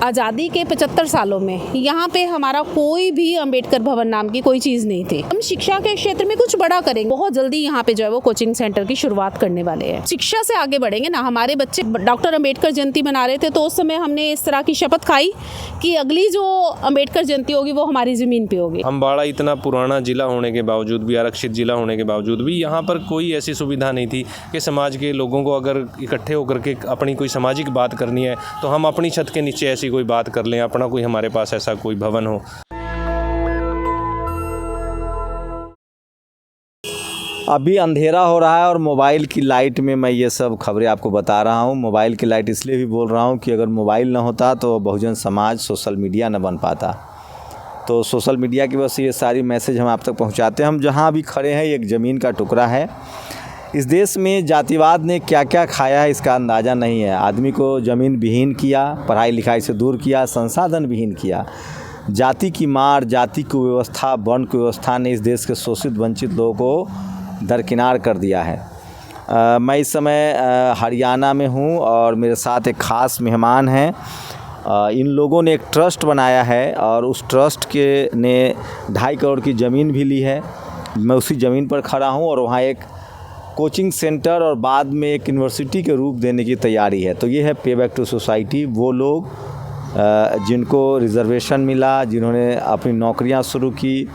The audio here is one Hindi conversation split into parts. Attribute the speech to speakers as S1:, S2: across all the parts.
S1: आज़ादी के 75 सालों में यहाँ पे हमारा कोई भी अंबेडकर भवन नाम की कोई चीज़ नहीं थी। हम शिक्षा के क्षेत्र में कुछ बड़ा करेंगे, बहुत जल्दी यहाँ पे जो है वो कोचिंग सेंटर की शुरुआत करने वाले हैं। शिक्षा से आगे बढ़ेंगे ना। हमारे बच्चे डॉक्टर अंबेडकर जयंती मना रहे थे तो उस समय हमने इस तरह की शपथ खाई कि अगली जो अंबेडकर जयंती होगी वो हमारी ज़मीन पे होगी।
S2: अम्बाड़ा इतना पुराना जिला होने के बावजूद भी, आरक्षित जिला होने के बावजूद भी यहाँ पर कोई ऐसी सुविधा नहीं थी कि समाज के लोगों को अगर इकट्ठे होकर के अपनी कोई सामाजिक बात करनी है तो हम अपनी छत के नीचे ऐसी कोई बात कर लें, अपना कोई हमारे पास ऐसा कोई भवन हो।
S3: अभी अंधेरा हो रहा है और मोबाइल की लाइट में मैं ये सब खबरें आपको बता रहा हूँ। मोबाइल की लाइट इसलिए भी बोल रहा हूँ कि अगर मोबाइल ना होता तो बहुजन समाज सोशल मीडिया न बन पाता। तो सोशल मीडिया की वजह से ये सारी मैसेज हम आप तक पहुँचाते हैं। हम जहाँ अभी खड़े हैं एक ज़मीन का टुकड़ा है। इस देश में जातिवाद ने क्या क्या खाया है इसका अंदाज़ा नहीं है। आदमी को ज़मीन विहीन किया, पढ़ाई लिखाई से दूर किया, संसाधन विहीन किया। जाति की मार, जाति की व्यवस्था, वर्ण की व्यवस्था ने इस देश के शोषित वंचित लोगों को दरकिनार कर दिया है। मैं इस समय हरियाणा में हूँ और मेरे साथ एक ख़ास मेहमान हैं। इन लोगों ने एक ट्रस्ट बनाया है और उस ट्रस्ट के ने 2.5 करोड़ की ज़मीन भी ली है। मैं उसी ज़मीन पर खड़ा हूँ और वहाँ एक कोचिंग सेंटर और बाद में एक यूनिवर्सिटी के रूप देने की तैयारी है। तो ये है पे बैक टू सोसाइटी। वो लोग जिनको रिजर्वेशन मिला, जिन्होंने अपनी नौकरियां शुरू की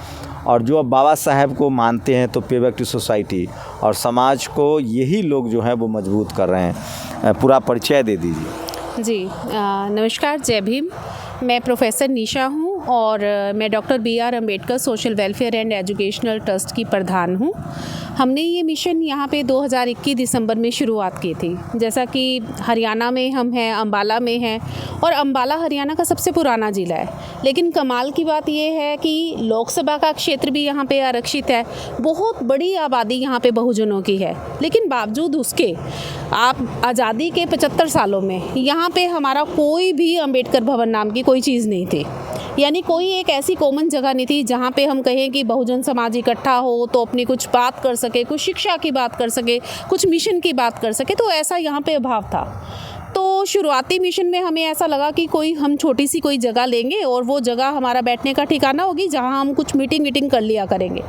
S3: और जो अब बाबा साहब को मानते हैं, तो पे बैक टू सोसाइटी और समाज को यही लोग जो हैं वो मजबूत कर रहे हैं। पूरा परिचय दे दीजिए।
S1: जी नमस्कार, जय भीम। मैं प्रोफेसर निशा हूँ और मैं doctor BR Ambedkar social welfare and educational trust की प्रधान हूँ। हमने ये मिशन यहाँ पे 2021 दिसंबर में शुरुआत की थी। जैसा कि हरियाणा में हम हैं, अम्बाला में हैं और अम्बाला हरियाणा का सबसे पुराना ज़िला है। लेकिन कमाल की बात ये है कि लोकसभा का क्षेत्र भी यहाँ पे आरक्षित है। बहुत बड़ी आबादी यहाँ पे बहुजनों की है, लेकिन बावजूद उसके आप आज़ादी के 75 सालों में यहाँ पे हमारा कोई भी अम्बेडकर भवन नाम की कोई चीज़ नहीं थी। यानी कोई एक ऐसी कॉमन जगह नहीं थी जहाँ पे हम कहें कि बहुजन समाज इकट्ठा हो तो अपनी कुछ बात कर सके, कुछ शिक्षा की बात कर सके, कुछ मिशन की बात कर सके। तो ऐसा यहाँ पे अभाव था। तो शुरुआती मिशन में हमें ऐसा लगा कि हम छोटी सी कोई जगह लेंगे और वो जगह हमारा बैठने का ठिकाना होगी जहाँ हम कुछ मीटिंग कर लिया करेंगे।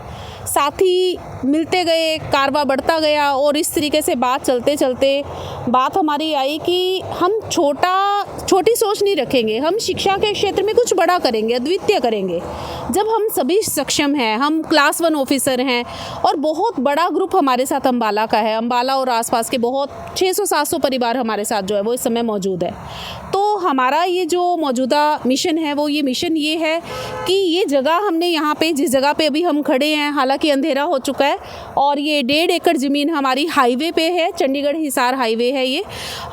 S1: साथ ही मिलते गए, कारवा बढ़ता गया और इस तरीके से बात चलते चलते बात हमारी आई कि हम छोटी सोच नहीं रखेंगे, हम शिक्षा के क्षेत्र में कुछ बड़ा करेंगे, अद्वितीय करेंगे। जब हम सभी सक्षम हैं, हम क्लास 1 ऑफिसर हैं और बहुत बड़ा ग्रुप हमारे साथ अम्बाला का है। अम्बाला और आसपास के बहुत 600-700 परिवार हमारे साथ जो है वो इस समय मौजूद है। तो हमारा ये जो मौजूदा मिशन है वो मिशन ये है कि ये जगह हमने यहाँ पे जिस जगह पे अभी हम खड़े हैं, हालांकि अंधेरा हो चुका है और ये 1.5 एकड़ ज़मीन हमारी हाईवे पे है, चंडीगढ़ हिसार हाईवे है ये।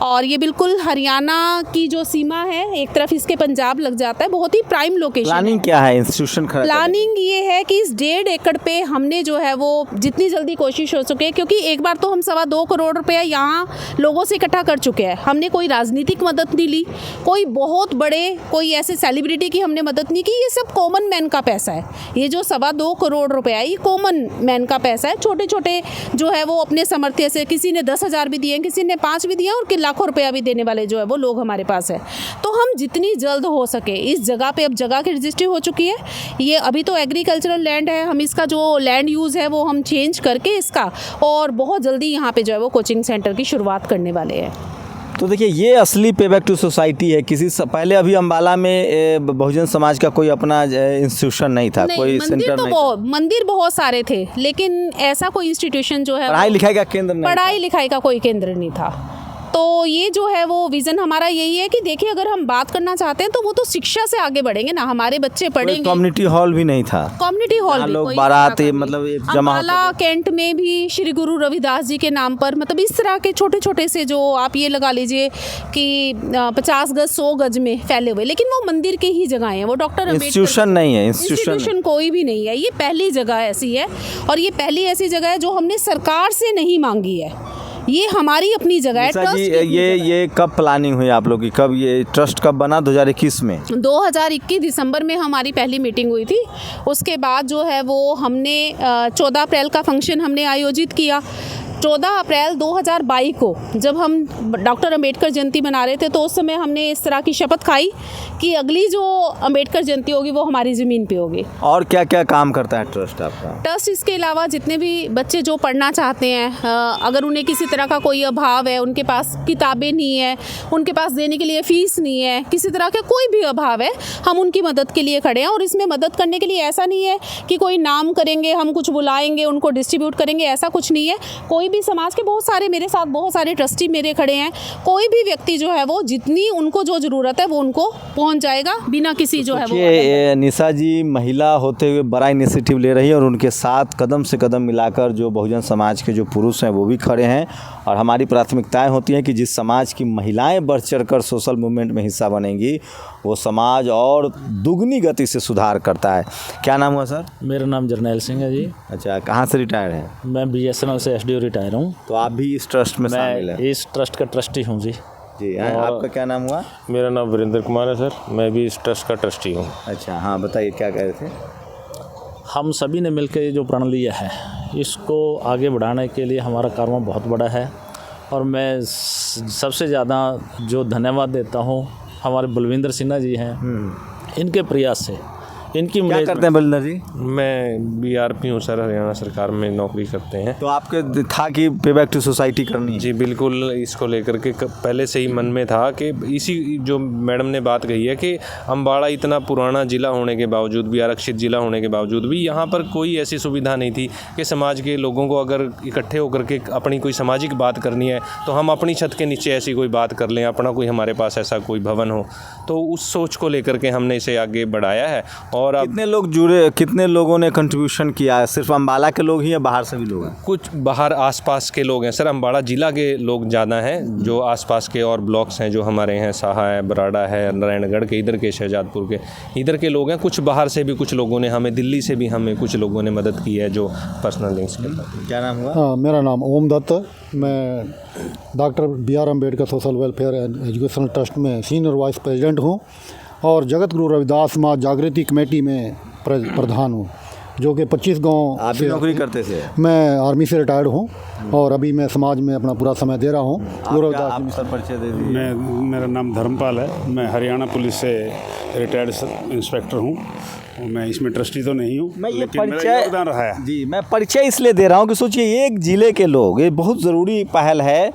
S1: और ये बिल्कुल हरियाणा की जो सीमा है, एक तरफ इसके पंजाब लग जाता है। बहुत ही प्राइम लोकेशन।
S3: प्लानिंग क्या है इंस्टीट्यूशन खड़ा?
S1: प्लानिंग ये है कि इस 1.5 एकड़ पे हमने जो है वो जितनी जल्दी कोशिश हो सके, क्योंकि एक बार तो हम 2.25 करोड़ रुपया यहाँ लोगों से इकट्ठा कर चुके हैं। हमने कोई राजनीतिक मदद नहीं ली, कोई बहुत बड़े कोई ऐसे सेलिब्रिटी की हमने मदद नहीं की। ये सब कॉमन मैन का पैसा है। ये जो 2.25 करोड़ रुपया है ये कॉमन मैन का पैसा है। छोटे छोटे जो है वो अपने सामर्थ्य से, किसी ने 10,000 भी दिए, किसी ने 5 भी दिए और लाखों रुपया भी देने वाले जो है वो लोग हमारे पास है। तो हम जितनी जल्द हो सके इस जगह पे, अब जगह की रजिस्ट्री हो चुकी है। ये अभी तो एग्रीकल्चरल लैंड है, हम इसका जो लैंड यूज़ है वो हम चेंज करके इसका और बहुत जल्दी यहाँ पे जो है वो कोचिंग सेंटर की शुरुआत करने वाले हैं।
S3: तो देखिए ये असली पे बैक टू सोसाइटी है। पहले अभी अम्बाला में बहुजन समाज का कोई अपना इंस्टीट्यूशन नहीं था, कोई सेंटर नहीं था।
S1: मंदिर बहुत सारे थे, लेकिन ऐसा कोई इंस्टीट्यूशन जो है
S3: पढ़ाई लिखाई का केंद्र नहीं,
S1: पढ़ाई लिखाई का कोई केंद्र नहीं था। तो ये जो है वो विज़न हमारा यही है कि देखिए अगर हम बात करना चाहते हैं तो वो तो शिक्षा से आगे बढ़ेंगे ना, हमारे बच्चे पढ़ेंगे।
S3: कम्युनिटी हॉल भी नहीं था।
S1: कम्युनिटी हॉल भी
S3: लोग बारात मतलब जमा
S1: अम्बाला कैंट में भी श्री गुरु रविदास जी के नाम पर, मतलब इस तरह के छोटे छोटे से जो आप ये लगा लीजिए कि 50 गज 100 गज में फैले हुए, लेकिन वो मंदिर के ही जगह है। वो डॉक्टर
S3: इंस्टीट्यूशन नहीं है,
S1: इंस्टीट्यूशन कोई भी नहीं है। ये पहली जगह ऐसी है और ये पहली ऐसी जगह है जो हमने सरकार से नहीं मांगी है। ये हमारी अपनी जगह है।
S3: ट्रस्ट ये कब प्लानिंग हुई आप लोग की? कब ये ट्रस्ट कब बना? 2021 में?
S1: 2021 दिसंबर में हमारी पहली मीटिंग हुई थी। उसके बाद जो है वो हमने 14 अप्रैल का फंक्शन हमने आयोजित किया। 14 अप्रैल 2022 को जब हम डॉक्टर अंबेडकर जयंती मना रहे थे तो उस समय हमने इस तरह की शपथ खाई कि अगली जो अंबेडकर जयंती होगी वो हमारी ज़मीन पे होगी।
S3: और क्या क्या काम करता है ट्रस्ट आपका?
S1: ट्रस्ट इसके अलावा जितने भी बच्चे जो पढ़ना चाहते हैं, अगर उन्हें किसी तरह का कोई अभाव है, उनके पास किताबें नहीं है, उनके पास देने के लिए फ़ीस नहीं है, किसी तरह का कोई भी अभाव है, हम उनकी मदद के लिए खड़े हैं। और इसमें मदद करने के लिए ऐसा नहीं है कि कोई नाम करेंगे, हम कुछ बुलाएंगे, उनको डिस्ट्रीब्यूट करेंगे, ऐसा कुछ नहीं है। कोई भी समाज के बहुत सारे मेरे साथ बहुत सारे ट्रस्टी मेरे खड़े हैं, कोई भी व्यक्ति जो है वो जितनी उनको जो ज़रूरत है वो उनको पहुंच जाएगा बिना किसी जो है वो।
S3: ये निशा जी महिला होते हुए बड़ा इनिशिएटिव ले रही है और उनके साथ कदम से कदम मिलाकर जो बहुजन समाज के जो पुरुष हैं वो भी खड़े हैं। और हमारी प्राथमिकताएं होती हैं कि जिस समाज की महिलाएं बढ़ चढ़कर सोशल मूवमेंट में हिस्सा बनेंगी वो समाज और दुगनी गति से सुधार करता है। क्या नाम हुआ सर?
S4: मेरा नाम जरनैल सिंह है जी।
S3: अच्छा, कहाँ से रिटायर्ड हैं?
S4: मैं BSNL से SDO रिटायर हूँ।
S3: तो आप भी इस ट्रस्ट में शामिल
S4: मैं
S3: हैं?
S4: इस ट्रस्ट का ट्रस्टी हूँ जी।
S3: जी हाँ। आपका क्या नाम हुआ?
S2: मेरा नाम वीरेंद्र कुमार है सर, मैं भी इस ट्रस्ट का ट्रस्टी हूँ।
S3: अच्छा हाँ, बताइए क्या कह रहे थे?
S4: हम सभी ने मिलकर ये जो प्रण लिया है इसको आगे बढ़ाने के लिए हमारा कारवां बहुत बड़ा है। और मैं सबसे ज़्यादा जो धन्यवाद देता हूँ हमारे बलविंदर सिन्हा जी हैं, इनके प्रयास से। इनकी
S3: क्या करते हैं बलविंदर जी?
S2: मैं BRP हूँ सर, हरियाणा सरकार में नौकरी करते हैं।
S3: तो आपके था कि पे बैक टू सोसाइटी करनी है?
S2: जी बिल्कुल, इसको लेकर के पहले से ही मन में था कि इसी जो मैडम ने बात कही है कि अम्बाड़ा इतना पुराना ज़िला होने के बावजूद भी, आरक्षित ज़िला होने के बावजूद भी यहाँ पर कोई ऐसी सुविधा नहीं थी कि समाज के लोगों को अगर इकट्ठे होकर के अपनी कोई सामाजिक बात करनी है तो हम अपनी छत के नीचे ऐसी कोई बात कर लें, अपना कोई हमारे पास ऐसा कोई भवन हो। तो उस सोच को लेकर के हमने इसे आगे बढ़ाया है। और अब
S3: कितने लोग जुड़े, कितने लोगों ने कंट्रीब्यूशन किया है? सिर्फ अम्बाला के लोग ही या बाहर से भी लोग हैं?
S2: कुछ बाहर आसपास के लोग हैं सर, अम्बाड़ा ज़िला के लोग ज़्यादा हैं। जो आसपास के और ब्लॉक्स हैं जो हमारे हैं, साहा है, बराड़ा है, नारायणगढ़ के इधर के, शहजादपुर के इधर के लोग हैं। कुछ बाहर से भी कुछ लोगों ने हमें, दिल्ली से भी हमें कुछ लोगों ने मदद की है जो पर्सनल लिंक्स के साथ।
S3: क्या नाम हुआ?
S5: हाँ, मेरा नाम ओम दत्त है। मैं doctor BR Ambedkar social welfare and educational trust में सीनियर वाइस प्रेसिडेंट हूँ और जगत गुरु रविदास समाज जागृति कमेटी में प्रधान हूँ, जो कि 25 गांव।
S3: आप भी नौकरी करते थे?
S5: मैं आर्मी से रिटायर्ड हूँ और अभी मैं समाज में अपना पूरा समय दे रहा हूँ।
S3: आप सर परिचय दे दीजिए।
S6: मेरा नाम धर्मपाल है, मैं हरियाणा पुलिस से रिटायर्ड इंस्पेक्टर हूँ। मैं इसमें ट्रस्टी तो नहीं हूँ,
S3: मैं ये
S6: लेकिन मेरा
S3: परिचय
S6: योगदान रहा है।
S3: जी, मैं परिचय इसलिए दे रहा हूँ कि सोचिए एक ज़िले के लोग, ये बहुत ज़रूरी पहल है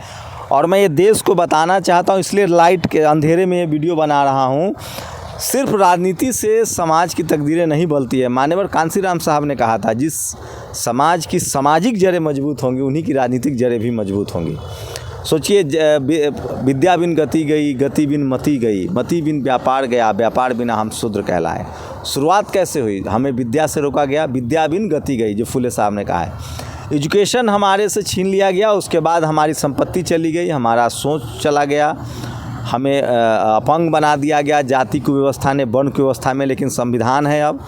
S3: और मैं ये देश को बताना चाहता हूँ, इसलिए लाइट के अंधेरे में ये वीडियो बना रहा हूँ। सिर्फ राजनीति से समाज की तकदीरें नहीं बदलती है। मान्यवर कांसीराम साहब ने कहा था, जिस समाज की सामाजिक जड़ें मजबूत होंगी उन्हीं की राजनीतिक जड़ें भी मजबूत होंगी। सोचिए, विद्या बिन गति गई, गति बिन मति गई, मति बिन व्यापार गया, व्यापार बिना हम शूद्र कहलाए। शुरुआत कैसे हुई? हमें विद्या से रोका गया, विद्या बिन गति गई, जो फुले साहब ने कहा है। एजुकेशन हमारे से छीन लिया गया, उसके बाद हमारी संपत्ति चली गई, हमारा सोच चला गया, हमें अपंग बना दिया गया जाति की व्यवस्था ने, वर्ण की व्यवस्था में। लेकिन संविधान है अब,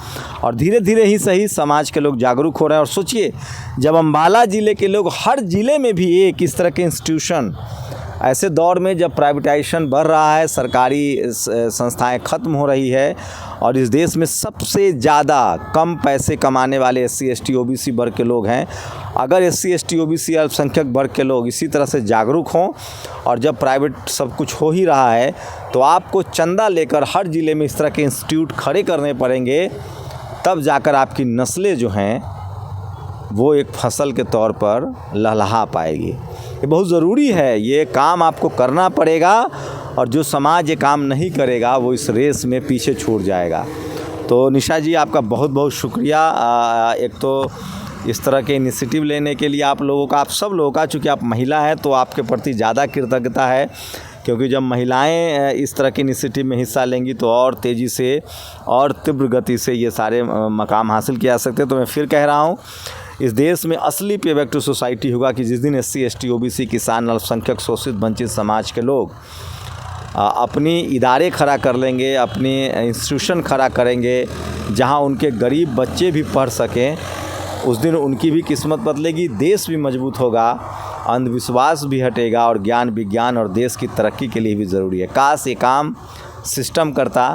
S3: और धीरे धीरे ही सही समाज के लोग जागरूक हो रहे हैं। और सोचिए, जब अम्बाला ज़िले के लोग, हर ज़िले में भी एक इस तरह के इंस्टीट्यूशन, ऐसे दौर में जब प्राइवेटाइजेशन बढ़ रहा है, सरकारी संस्थाएं खत्म हो रही है और इस देश में सबसे ज़्यादा कम पैसे कमाने वाले SC ST OBC वर्ग के लोग हैं। अगर SC ST OBC अल्पसंख्यक वर्ग के लोग इसी तरह से जागरूक हों और जब प्राइवेट सब कुछ हो ही रहा है तो आपको चंदा लेकर हर ज़िले में इस तरह के इंस्टीट्यूट खड़े करने पड़ेंगे, तब जाकर आपकी नस्लें जो हैं वो एक फसल के तौर पर लहलहा पाएगी। ये बहुत ज़रूरी है, ये काम आपको करना पड़ेगा और जो समाज ये काम नहीं करेगा वो इस रेस में पीछे छूट जाएगा। तो निशा जी, आपका बहुत बहुत शुक्रिया। एक तो इस तरह के इनिशिएटिव लेने के लिए आप लोगों का, आप सब लोगों का, चूँकि आप महिला हैं तो आपके प्रति ज़्यादा कृतज्ञता है, क्योंकि जब महिलाएं इस तरह के इनिशिएटिव में हिस्सा लेंगी तो और तेज़ी से और तीव्र गति से ये सारे मकाम हासिल किया जा सकते हैं। तो मैं फिर कह रहा हूँ, इस देश में असली पे बैक टू सोसाइटी होगा कि जिस दिन SC ST OBC किसान, अल्पसंख्यक, शोषित, वंचित समाज के लोग अपनी इदारे खड़ा कर लेंगे, अपनी इंस्टीट्यूशन खड़ा करेंगे जहां उनके गरीब बच्चे भी पढ़ सकें, उस दिन उनकी भी किस्मत बदलेगी, देश भी मजबूत होगा, अंधविश्वास भी हटेगा और ज्ञान, विज्ञान और देश की तरक्की के लिए भी ज़रूरी है। काश ये काम सिस्टम करता,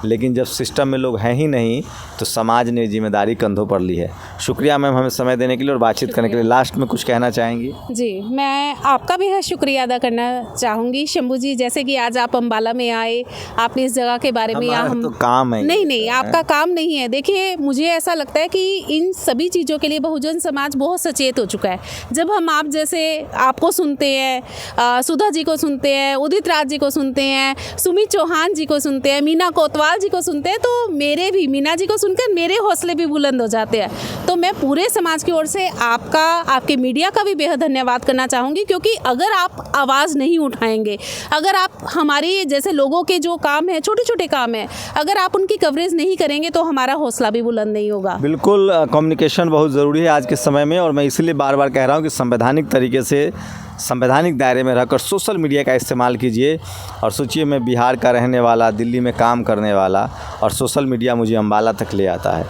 S3: लेकिन जब सिस्टम में लोग हैं ही नहीं तो समाज ने जिम्मेदारी कंधों पर ली है। शुक्रिया मैम हमें समय देने के लिए और बातचीत करने के लिए। लास्ट में कुछ कहना चाहेंगी?
S1: जी, मैं आपका भी शुक्रिया अदा करना चाहूँगी शंभू जी, जैसे कि आज आप अम्बाला में आए, आपने इस जगह के बारे में
S3: हमारा तो काम है।
S1: नहीं, आपका काम नहीं है। देखिए, मुझे ऐसा लगता है कि इन सभी चीज़ों के लिए बहुजन समाज बहुत सचेत हो चुका है। जब हम आप जैसे आपको सुनते हैं, सुधा जी को सुनते हैं, उदित राज जी को सुनते हैं, सुमित चौहान जी को सुनते हैं, मीना कोतवाल जी को सुनते हैं, तो मेरे भी मीना जी को सुनकर मेरे हौसले भी बुलंद हो जाते हैं। तो मैं पूरे समाज की ओर से आपके मीडिया का भी बेहद धन्यवाद करना चाहूँगी, क्योंकि अगर आप आवाज़ नहीं उठाएंगे, अगर आप हमारी जैसे लोगों के जो काम है, छोटे छोटे काम है, अगर आप उनकी कवरेज नहीं करेंगे तो हमारा हौसला भी बुलंद नहीं होगा।
S3: बिल्कुल, कम्युनिकेशन बहुत ज़रूरी है आज के समय में, और मैं इसलिए बार बार कह रहा हूँ कि संवैधानिक तरीके से, संवैधानिक दायरे में रहकर सोशल मीडिया का इस्तेमाल कीजिए। और सोचिए, मैं बिहार का रहने वाला, दिल्ली में काम करने वाला, और सोशल मीडिया मुझे अम्बाला तक ले आता है।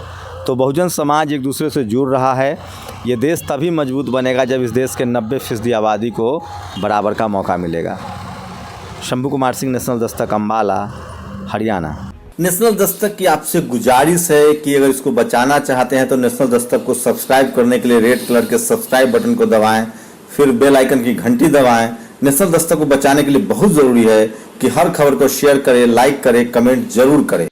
S3: तो बहुजन समाज एक दूसरे से जुड़ रहा है। ये देश तभी मजबूत बनेगा जब इस देश के 90% आबादी को बराबर का मौका मिलेगा। शंभू कुमार सिंह, नेशनल दस्तक, अम्बाला, हरियाणा। नेशनल दस्तक की आपसे गुजारिश है कि अगर इसको बचाना चाहते हैं तो नेशनल दस्तक को सब्सक्राइब करने के लिए रेड कलर के सब्सक्राइब बटन को दबाएं, फिर बेल आइकन की घंटी दबाएं। नेशनल दस्तक को बचाने के लिए बहुत ज़रूरी है कि हर खबर को शेयर करें, लाइक करें, कमेंट जरूर करें।